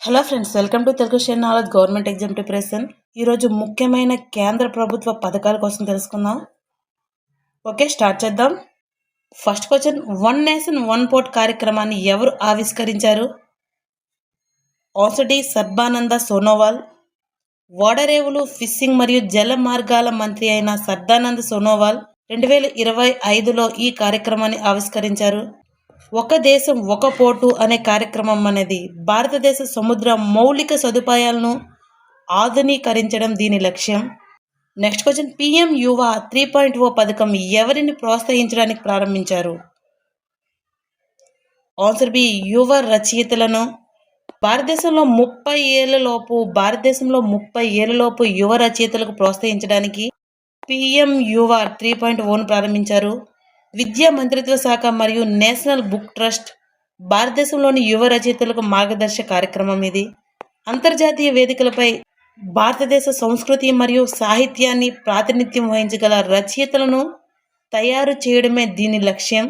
Hello friends, welcome to Telugu share knowledge government exam preparation. ఈరోజు ముఖ్యమైన కేంద్ర ప్రభుత్వ పథకాల కోసం తెలుసుకుందాం. ఓకే, స్టార్ట్ చేద్దాం. First question, one nation one port కార్యక్రమాన్ని ఎవరు ఆవిష్కరించారు? Answer D Sarbananda Sonowal. ఓడరేవులు, ఫిషింగ్ మరియు జల మార్గాల మంత్రి అయిన సర్దానంద సోనోవాల్ 2025లో ఈ కార్యక్రమాన్ని ఆవిష్కరించారు. ఒక దేశం ఒక పోర్టు అనే కార్యక్రమం అనేది భారతదేశ సముద్ర మౌలిక సదుపాయాలను ఆధునీకరించడం దీని లక్ష్యం. నెక్స్ట్ క్వశ్చన్, పిఎం యువ 3.0 పథకం ఎవరిని ప్రోత్సహించడానికి ప్రారంభించారు? ఆన్సర్ బి యువ రచయితలను. భారతదేశంలో 30 ఏళ్లలోపు యువ రచయితలకు ప్రోత్సహించడానికి పిఎం యువ 3.0ను ప్రారంభించారు. విద్యా మంత్రిత్వ శాఖ మరియు నేషనల్ బుక్ ట్రస్ట్ భారతదేశంలోని యువ రచయితలకు మార్గదర్శక కార్యక్రమం ఇది. అంతర్జాతీయ వేదికలపై భారతదేశ సంస్కృతి మరియు సాహిత్యాన్ని ప్రాతినిధ్యం వహించగల రచయితలను తయారు చేయడమే దీని లక్ష్యం.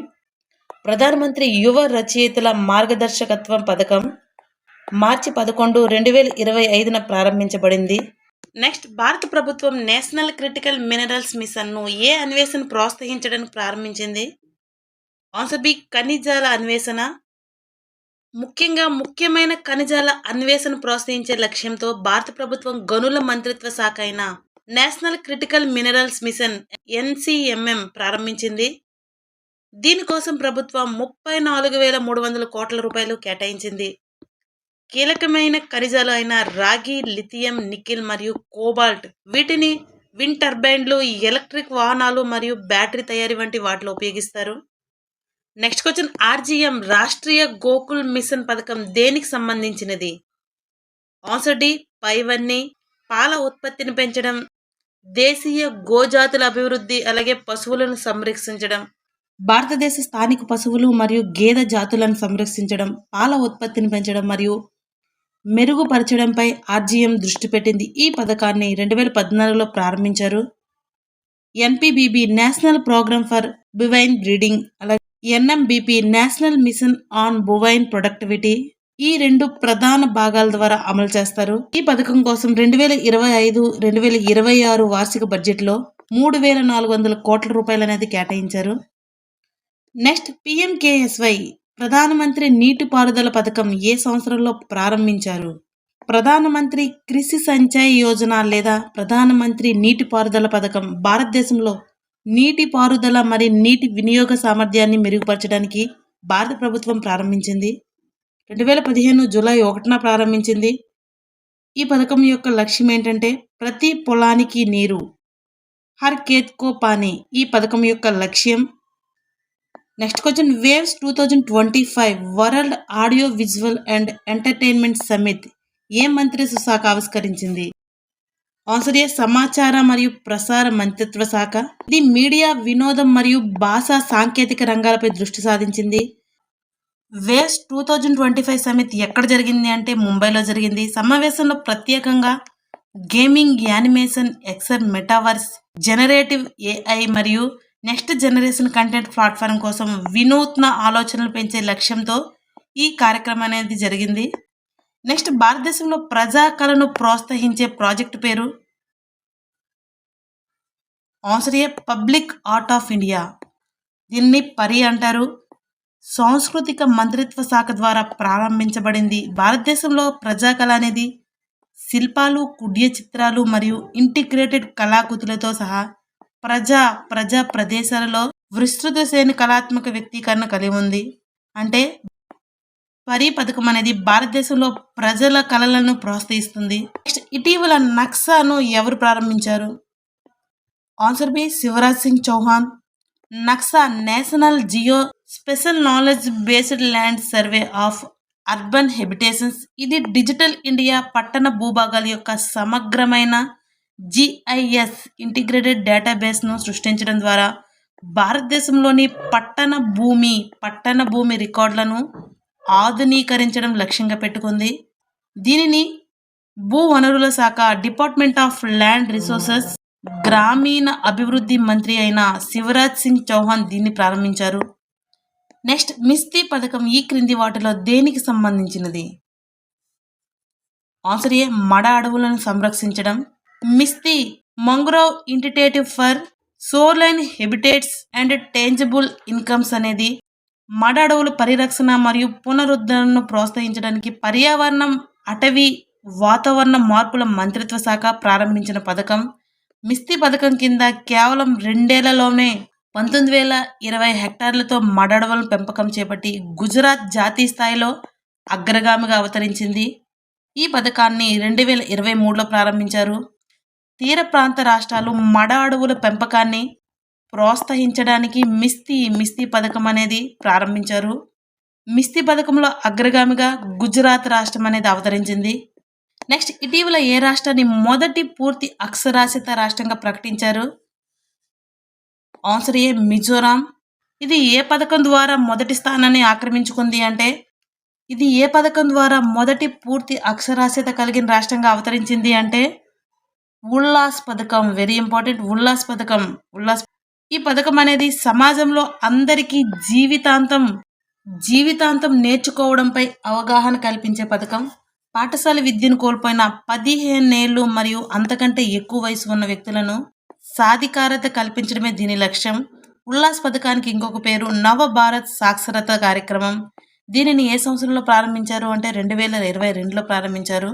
ప్రధానమంత్రి యువ రచయితల మార్గదర్శకత్వం పథకం మార్చి 11, 2025న ప్రారంభించబడింది. నెక్స్ట్, భారత ప్రభుత్వం నేషనల్ క్రిటికల్ మినరల్స్ మిషన్ను ఏ అన్వేషణ ప్రోత్సహించడానికి ప్రారంభించింది? ఆన్సర్ బి ఖనిజాల అన్వేషణ. ముఖ్యమైన ఖనిజాల అన్వేషణ ప్రోత్సహించే లక్ష్యంతో భారత ప్రభుత్వం గనుల మంత్రిత్వ శాఖ అయిన national critical minerals mission NCMM ప్రారంభించింది. దీనికోసం ప్రభుత్వం 34,300 కోట్ల రూపాయలు కేటాయించింది. కీలకమైన ఖనిజాలు అయిన రాగి, లిథియం, నికెల్ మరియు కోబాల్ట్ వీటిని విండ్ టర్బైన్లు, ఎలక్ట్రిక్ వాహనాలు మరియు బ్యాటరీ తయారీ వంటి వాటిలో ఉపయోగిస్తారు. Next question, RGM Rashtriya Gokul mission పథకం దేనికి సంబంధించినది? ఆన్సర్ డి పైవన్నీ. పాల ఉత్పత్తిని పెంచడం, దేశీయ గోజాతుల అభివృద్ధి, అలాగే పశువులను సంరక్షించడం. భారతదేశ స్థానిక పశువులు మరియు గేదె జాతులను సంరక్షించడం, పాల ఉత్పత్తిని పెంచడం మరియు మెరుగుపరచడంపై RGM దృష్టి పెట్టింది. ఈ పథకాన్ని 2014లో ప్రారంభించారు. NPBB national programme for bovine breeding, అలాగే NMBP national mission on bovine productivity ఈ రెండు ప్రధాన భాగాల ద్వారా అమలు చేస్తారు. ఈ పథకం కోసం 2025-2026 వార్షిక బడ్జెట్లో 3,400 కోట్ల రూపాయలు అనేది కేటాయించారు. నెక్స్ట్, PMKSY ప్రధానమంత్రి నీటిపారుదల పథకం ఏ సంవత్సరంలో ప్రారంభించారు? ప్రధానమంత్రి కృషి సంచయ్ యోజన లేదా ప్రధానమంత్రి నీటిపారుదల పథకం భారతదేశంలో నీటిపారుదల మరియు నీటి వినియోగ సామర్థ్యాన్ని మెరుగుపరచడానికి భారత ప్రభుత్వం ప్రారంభించింది. 2015 జూలై 1న ప్రారంభించింది. ఈ పథకం యొక్క లక్ష్యం ఏంటంటే ప్రతి పొలానికి నీరు, హర్ ఖేత్ కో పానీ ఈ పథకం యొక్క లక్ష్యం. Next question, waves 2025 world audio visual and entertainment summit ఏ మంత్రిత్వ శాఖ ఆవిష్కరించింది? ఆన్సర్ ఏ సమాచార మరియు ప్రసార మంత్రిత్వ శాఖ. ఇది మీడియా, వినోదం మరియు భాషా సాంకేతిక రంగాలపై దృష్టి సాధించింది. వేవ్స్ 2025 సమిట్ ఎక్కడ జరిగింది అంటే ముంబైలో జరిగింది. సమావేశంలో ప్రత్యేకంగా gaming, animation, XR, metaverse, generative AI మరియు నెక్స్ట్ జనరేషన్ కంటెంట్ ప్లాట్ఫామ్ కోసం వినూత్న ఆలోచనలు పెంచే లక్ష్యంతో ఈ కార్యక్రమం అనేది జరిగింది. నెక్స్ట్, భారతదేశంలో ప్రజా కళను ప్రోత్సహించే ప్రాజెక్టు పేరు? Answer A public art of India. దీన్ని పరి అంటారు. సాంస్కృతిక మంత్రిత్వ శాఖ ద్వారా ప్రారంభించబడింది. భారతదేశంలో ప్రజాకళ అనేది శిల్పాలు, కుడ్య చిత్రాలు మరియు ఇంటిగ్రేటెడ్ కళాకృతులతో సహా ప్రజా ప్రదేశాలలో విస్తృత శ్రేణి కళాత్మక వ్యక్తీకరణ కలిగి ఉంది. అంటే పరి పథకం అనేది భారతదేశంలో ప్రజల కళలను ప్రోత్సహిస్తుంది. నెక్స్ట్, ఇటీవల నక్సాను ఎవరు ప్రారంభించారు? Answer B Shivraj Singh Chouhan. Naksha national geospatial knowledge based land survey of urban habitations. ఇది డిజిటల్ ఇండియా పట్టణ భూభాగాల యొక్క సమగ్రమైన GIS ఇంటిగ్రేటెడ్ డేటాబేస్ను సృష్టించడం ద్వారా భారతదేశంలోని పట్టణ భూమి రికార్డులను ఆధునీకరించడం లక్ష్యంగా పెట్టుకుంది. దీనిని భూ వనరుల శాఖ, డిపార్ట్మెంట్ ఆఫ్ ల్యాండ్ రిసోర్సెస్, గ్రామీణ అభివృద్ధి మంత్రి అయిన శివరాజ్ సింగ్ చౌహాన్ దీన్ని ప్రారంభించారు. నెక్స్ట్, మిస్తీ పథకం ఈ క్రింది వాటిలో దేనికి సంబంధించినది? ఆన్సర్ ఏ మడ అడవులను సంరక్షించడం. మిస్తి మంగ్రోవ్ ఇంటిటేటివ్ ఫర్ సోర్లైన్ హెబిటేట్స్ అండ్ టేంజబుల్ ఇన్కమ్స్ అనేది మడ అడవుల పరిరక్షణ మరియు పునరుద్ధరణను ప్రోత్సహించడానికి పర్యావరణం, అటవీ, వాతావరణ మార్పుల మంత్రిత్వ శాఖ ప్రారంభించిన పథకం. మిస్తి పథకం కింద కేవలం 2 ఏళ్లలోనే 19,020 హెక్టార్లతో మడ అడవులను పెంపకం చేపట్టి గుజరాత్ జాతీయ స్థాయిలో అగ్రగామిగా అవతరించింది. ఈ పథకాన్ని 2023లో ప్రారంభించారు. తీర ప్రాంత రాష్ట్రాలు మడ అడవుల పెంపకాన్ని ప్రోత్సహించడానికి మిస్తి పథకం అనేది ప్రారంభించారు. మిస్తి పథకంలో అగ్రగామిగా గుజరాత్ రాష్ట్రం అనేది అవతరించింది. నెక్స్ట్, ఇటీవల ఏ రాష్ట్రాన్ని మొదటి పూర్తి అక్షరాస్యత రాష్ట్రంగా ప్రకటించారు? ఆన్సర్ ఏ మిజోరాం. ఇది ఏ పథకం ద్వారా మొదటి స్థానాన్ని ఆక్రమించుకుంది అంటే ఇది ఏ పథకం ద్వారా మొదటి పూర్తి అక్షరాస్యత కలిగిన రాష్ట్రంగా అవతరించింది అంటే ఉల్లాస్ పథకం. వెరీ ఇంపార్టెంట్, ఉల్లాస్ పథకం. ఈ పథకం అనేది సమాజంలో అందరికీ జీవితాంతం నేర్చుకోవడంపై అవగాహన కల్పించే పథకం. పాఠశాల విద్యను కోల్పోయిన 15 ఏళ్ళు మరియు అంతకంటే ఎక్కువ వయసు ఉన్న వ్యక్తులను సాధికారత కల్పించడమే దీని లక్ష్యం. ఉల్లాస్ పథకానికి ఇంకొక పేరు నవ భారత్ సాక్షరత కార్యక్రమం. దీనిని ఏ సంవత్సరంలో ప్రారంభించారు అంటే 2022లో ప్రారంభించారు.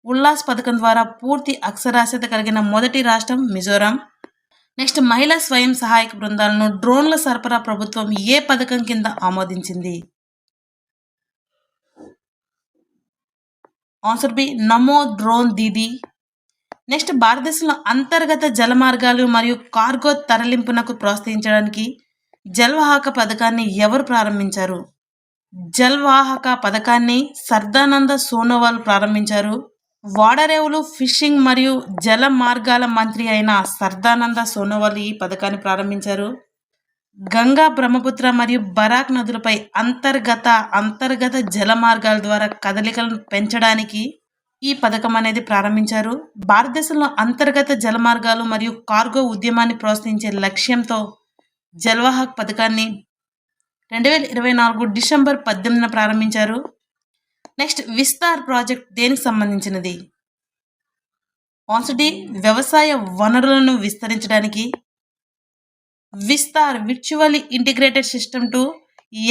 ఉల్లాస్ పథకం ద్వారా పూర్తి అక్షరాస్యత కలిగిన మొదటి రాష్ట్రం మిజోరాం. నెక్స్ట్, మహిళా స్వయం సహాయక బృందాలను డ్రోన్ల సరఫరా ప్రభుత్వం ఏ పథకం కింద ఆమోదించింది? ఆన్సర్ బి నమో డ్రోన్ దీదీ. నెక్స్ట్, భారతదేశంలో అంతర్గత జలమార్గాలు మరియు కార్గో తరలింపునకు ప్రోత్సహించడానికి జల్వాహక పథకాన్ని ఎవరు ప్రారంభించారు? జల్వాహక పథకాన్ని సర్దానంద సోనోవాల్ ప్రారంభించారు. ఓడరేవులు, ఫిషింగ్ మరియు జల మార్గాల మంత్రి అయిన సర్దానంద సోనోవాల్ ఈ పథకాన్ని ప్రారంభించారు. గంగా, బ్రహ్మపుత్ర మరియు బరాక్ నదులపై అంతర్గత జల మార్గాల ద్వారా కదలికలను పెంచడానికి ఈ పథకం అనేది ప్రారంభించారు. భారతదేశంలో అంతర్గత జలమార్గాలు మరియు కార్గో ఉద్యమాన్ని ప్రోత్సహించే లక్ష్యంతో జల్వాహక్ పథకాన్ని 2024 డిసెంబర్ 18న ప్రారంభించారు. నెక్స్ట్, విస్తార్ ప్రాజెక్ట్ దేనికి సంబంధించినది? ఆన్సర్ డి వ్యవసాయ వనరులను విస్తరించడానికి. Vistaar virtually integrated system to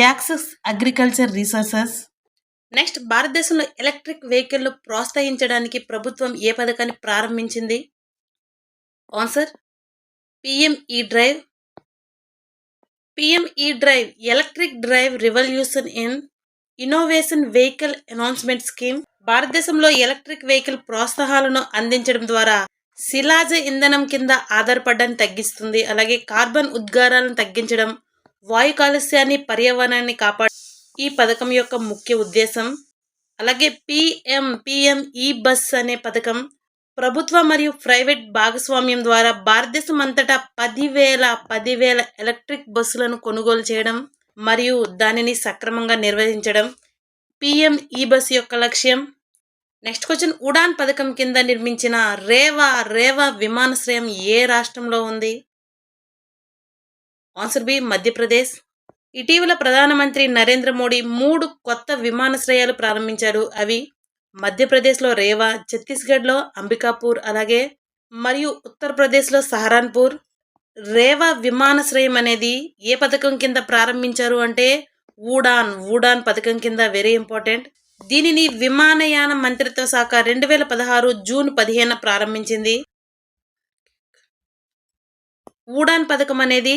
access agriculture resources. Next, భారతదేశంలో ఎలక్ట్రిక్ వెహికల్ను ప్రోత్సహించడానికి ప్రభుత్వం ఏ పథకాన్ని ప్రారంభించింది? Answer PM E drive. PM E drive electric drive revolution in innovation vehicle announcement scheme. భారతదేశంలో ఎలక్ట్రిక్ వెహికల్ ప్రోత్సాహాలను అందించడం ద్వారా శిలాజ ఇంధనం కింద ఆధారపడడాన్ని తగ్గిస్తుంది. అలాగే కార్బన్ ఉద్గారాలను తగ్గించడం, వాయు కాలుష్యాన్ని, పర్యావరణాన్ని కాపాడడం ఈ పథకం యొక్క ముఖ్య ఉద్దేశం. అలాగే పిఎంఈ బస్ అనే పథకం ప్రభుత్వ మరియు ప్రైవేట్ భాగస్వామ్యం ద్వారా భారతదేశం అంతటా 10,000 ఎలక్ట్రిక్ బస్సులను కొనుగోలు చేయడం మరియు దానిని సక్రమంగా నిర్వహించడం పిఎంఈ బస్ యొక్క లక్ష్యం. నెక్స్ట్ క్వశ్చన్, ఉడాన్ పథకం కింద నిర్మించిన రేవా విమానాశ్రయం ఏ రాష్ట్రంలో ఉంది? Answer B Madhya Pradesh. ఇటీవల ప్రధానమంత్రి నరేంద్ర మోడీ 3 కొత్త విమానాశ్రయాలు ప్రారంభించారు. అవి మధ్యప్రదేశ్లో రేవా, ఛత్తీస్గఢ్లో అంబికాపూర్ అలాగే మరియు ఉత్తరప్రదేశ్లో సహరాన్పూర్. రేవా విమానాశ్రయం అనేది ఏ పథకం కింద ప్రారంభించారు అంటే ఉడాన్ పథకం కింద. Very important. దీనిని విమానయాన మంత్రిత్వ శాఖ 2016 జూన్ 15న ప్రారంభించింది. ఉడాన్ పథకం అనేది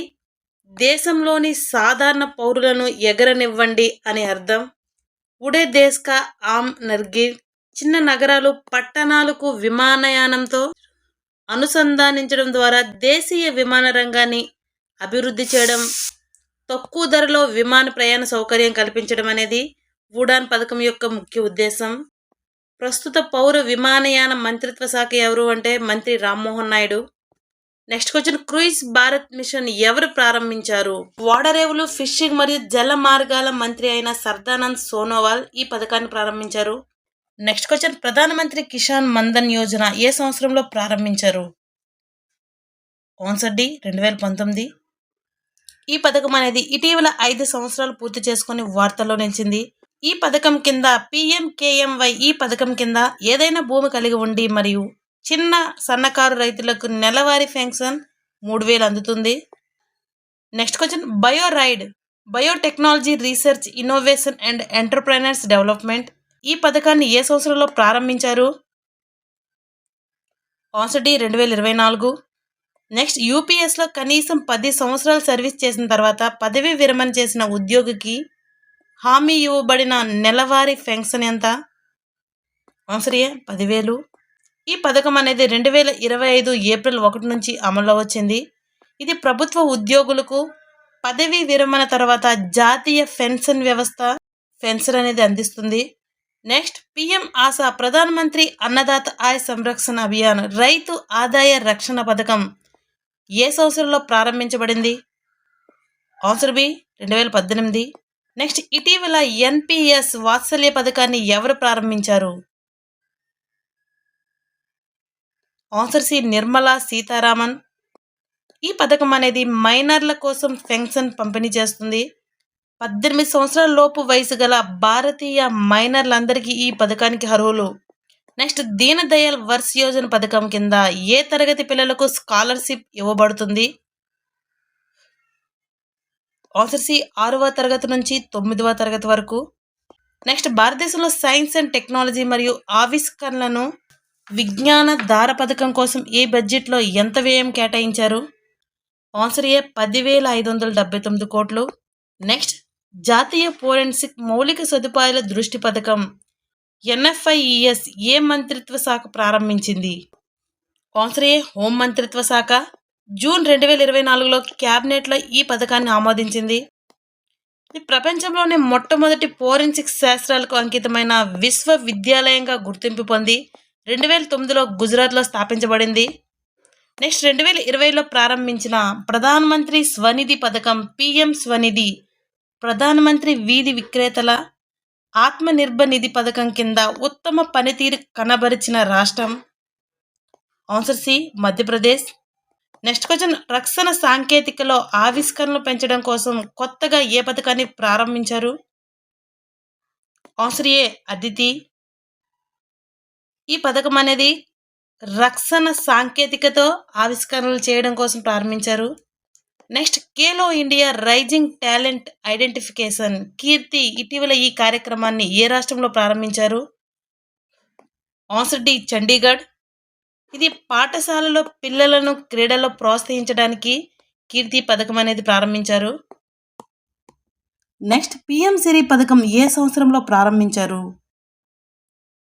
దేశంలోని సాధారణ పౌరులను ఎగరనివ్వండి అని అర్థం. ఉడే దేశ్ కా ఆమ్ నాగరిక్. చిన్న నగరాలు, పట్టణాలకు విమానయానంతో అనుసంధానించడం ద్వారా దేశీయ విమాన రంగాన్ని అభివృద్ధి చేయడం, తక్కువ ధరలో విమాన ప్రయాణ సౌకర్యం కల్పించడం అనేది ఉడాన్ పథకం యొక్క ముఖ్య ఉద్దేశం. ప్రస్తుత పౌర విమానయాన మంత్రిత్వ శాఖ ఎవరు అంటే మంత్రి Rammohan Naidu. Next question, cruise Bharat mission ఎవరు ప్రారంభించారు? ఓడరేవులు, ఫిషింగ్ మరియు జల మార్గాల మంత్రి అయిన సర్దానంద్ సోనోవాల్ ఈ పథకాన్ని ప్రారంభించారు. నెక్స్ట్ క్వశ్చన్, ప్రధానమంత్రి కిసాన్ మన్ధన్ యోజన ఏ సంవత్సరంలో ప్రారంభించారు? Answer D 2019. ఈ పథకం అనేది ఇటీవల 5 సంవత్సరాలు పూర్తి చేసుకొని వార్తల్లో నిలిచింది. ఈ పథకం కింద PMKMY ఈ పథకం కింద ఏదైనా భూమి కలిగి ఉండి మరియు చిన్న సన్నకారు రైతులకు నెలవారీ పెన్షన్ 3000 అందుతుంది. Next question biotechnology research innovation and entrepreneurs development ఈ పథకాన్ని ఏ సంవత్సరంలో ప్రారంభించారు? Answer D 2024. నెక్స్ట్ యూపీఎస్లో కనీసం 10 సంవత్సరాలు సర్వీస్ చేసిన తర్వాత పదవీ విరమణ చేసిన ఉద్యోగికి హామీ ఇవ్వబడిన నెలవారీ పెన్షన్ ఎంత? ఆన్సర్ ఏ 10,000. ఈ పథకం అనేది 2025 ఏప్రిల్ 1 నుంచి అమల్లో వచ్చింది. ఇది ప్రభుత్వ ఉద్యోగులకు పదవీ విరమణ తర్వాత జాతీయ పెన్షన్ వ్యవస్థ పెన్షన్ అనేది అందిస్తుంది. నెక్స్ట్ పిఎం ఆశా ప్రధానమంత్రి అన్నదాత ఆయ సంరక్షణ అభియాన్ రైతు ఆదాయ రక్షణ పథకం ఏ సంవత్సరంలో ప్రారంభించబడింది? Answer B 2018. నెక్స్ట్ ఇటీవల NPS వాత్సల్య పథకాన్ని ఎవరు ప్రారంభించారు? Answer C Nirmala Sitharaman. ఈ పథకం అనేది మైనర్ల కోసం పెన్షన్ పంపిణీ చేస్తుంది. 18 సంవత్సరాల లోపు వయసు గల భారతీయ మైనర్లందరికీ ఈ పథకానికి అర్హులు. నెక్స్ట్ దీన్ దయాళ్ వర్స్ యోజన పథకం కింద ఏ తరగతి పిల్లలకు స్కాలర్షిప్ ఇవ్వబడుతుంది? ఆన్సర్ సి 6వ తరగతి నుంచి 9వ తరగతి వరకు. నెక్స్ట్ భారతదేశంలో సైన్స్ అండ్ టెక్నాలజీ మరియు ఆవిష్కరణలను విజ్ఞాన ధార పథకం కోసం ఈ బడ్జెట్లో ఎంత వ్యయం కేటాయించారు? ఆన్సర్ ఏ 10,579 కోట్లు. నెక్స్ట్ జాతీయ ఫోరెన్సిక్ మౌలిక సదుపాయాల దృష్టి పథకం NFIES ఏ మంత్రిత్వ శాఖ ప్రారంభించింది? ఆన్సర్ ఏ హోం మంత్రిత్వ శాఖ. జూన్ 2024లో క్యాబినెట్లో ఈ పథకాన్ని ఆమోదించింది. ఇది ప్రపంచంలోనే మొట్టమొదటి ఫోరెన్సిక్ శాస్త్రాలకు అంకితమైన విశ్వవిద్యాలయంగా గుర్తింపు పొంది 2009లో గుజరాత్లో స్థాపించబడింది. నెక్స్ట్ 2020లో ప్రారంభించిన ప్రధానమంత్రి స్వనిధి పథకం PM స్వనిధి ప్రధానమంత్రి వీధి విక్రేతల ఆత్మనిర్భర్ నిధి పథకం కింద ఉత్తమ పనితీరు కనబరిచిన రాష్ట్రం? Answer C Madhya Pradesh. Next question రక్షణ సాంకేతికలో ఆవిష్కరణలు పెంచడం కోసం కొత్తగా ఏ పథకాన్ని ప్రారంభించారు? Answer A ADITI. ఈ పథకం అనేది రక్షణ సాంకేతికతో ఆవిష్కరణలు చేయడం కోసం ప్రారంభించారు. Next Khelo India rising talent identification KIRTI ఇటీవల ఈ కార్యక్రమాన్ని ఏ రాష్ట్రంలో ప్రారంభించారు? Answer D Chandigarh. ఇది పాఠశాలలో పిల్లలను క్రీడల్లో ప్రోత్సహించడానికి కీర్తి పథకం అనేది ప్రారంభించారు. నెక్స్ట్ PM సిరి పథకం ఏ సంవత్సరంలో ప్రారంభించారు?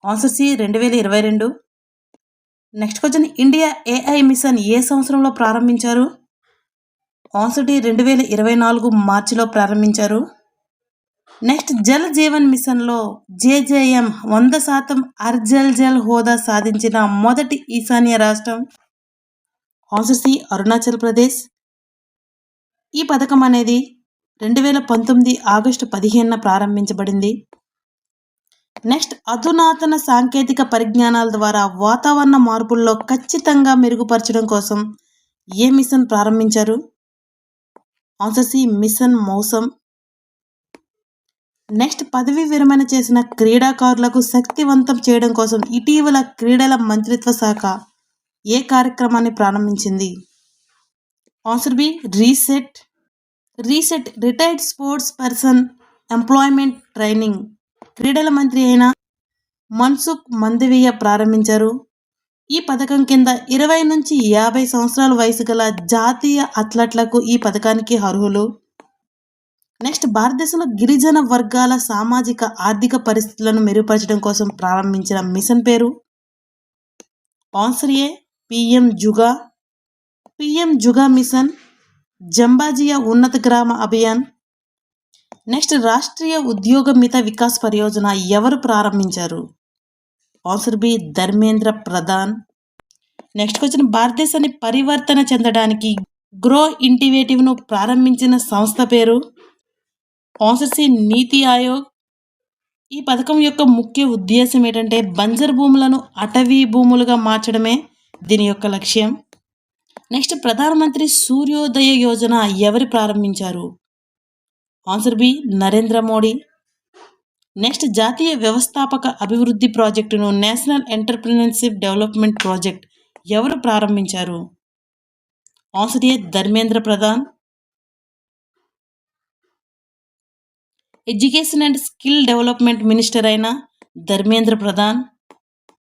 Answer C 2022. Next question India AI mission ఏ సంవత్సరంలో ప్రారంభించారు? ఆన్సర్ డి 2024 మార్చిలో ప్రారంభించారు. నెక్స్ట్ జల్ జీవన్ మిషన్లో JJM 100% అర్జల్ హోదా సాధించిన మొదటి ఈశాన్య రాష్ట్రం? Answer C Arunachal Pradesh. ఈ పథకం అనేది 2019 ఆగస్టు 15న ప్రారంభించబడింది. నెక్స్ట్ అధునాతన సాంకేతిక పరిజ్ఞానాల ద్వారా వాతావరణ మార్పుల్లో ఖచ్చితంగా మెరుగుపరచడం కోసం ఏ మిషన్ ప్రారంభించారు? Answer C machine మౌసం. నెక్స్ట్ పదవీ విరమణ చేసిన క్రీడాకారులకు శక్తివంతం చేయడం కోసం ఇటీవల క్రీడల మంత్రిత్వ శాఖ ఏ కార్యక్రమాన్ని ప్రారంభించింది? Answer B reset retired sports person employment training క్రీడల మంత్రి అయిన మన్సుఖ్ మందవియ ప్రారంభించారు. ఈ పథకం కింద 20 నుంచి 50 సంవత్సరాల వయసు గల జాతీయ అథ్లెట్లకు ఈ పథకానికి అర్హులు. నెక్స్ట్ భారతదేశంలో గిరిజన వర్గాల సామాజిక ఆర్థిక పరిస్థితులను మెరుగుపరచడం కోసం ప్రారంభించిన మిషన్ పేరు? ఆన్సర్ ఏ PM జుగా మిషన్ జంబాజియా ఉన్నత గ్రామ అభియాన్. నెక్స్ట్ రాష్ట్రీయ ఉద్యోగ మిత వికాస్ పరియోజన ఎవరు ప్రారంభించారు? Answer B Dharmendra Pradhan. Next question భారతదేశాన్ని పరివర్తన చెందడానికి గ్రో ఇంటివేటివ్ను ప్రారంభించిన సంస్థ పేరు? ఆన్సర్ సి నీతి ఆయోగ్. ఈ పథకం యొక్క ముఖ్య ఉద్దేశం ఏంటంటే బంజర్ భూములను అటవీ భూములుగా మార్చడమే దీని యొక్క లక్ష్యం. నెక్స్ట్ ప్రధానమంత్రి సూర్యోదయ యోజన ఎవరు ప్రారంభించారు? Answer B Narendra Modi. Next జాతీయ వ్యవస్థాపక అభివృద్ధి ప్రాజెక్టును నేషనల్ ఎంటర్‌ప్రెన్యూర్‌షిప్ డెవలప్‌మెంట్ ప్రాజెక్ట్ ఎవరు ప్రారంభించారు? Answer A Dharmendra Pradhan. Education and skill development minister అయిన ధర్మేంద్ర ప్రధాన్.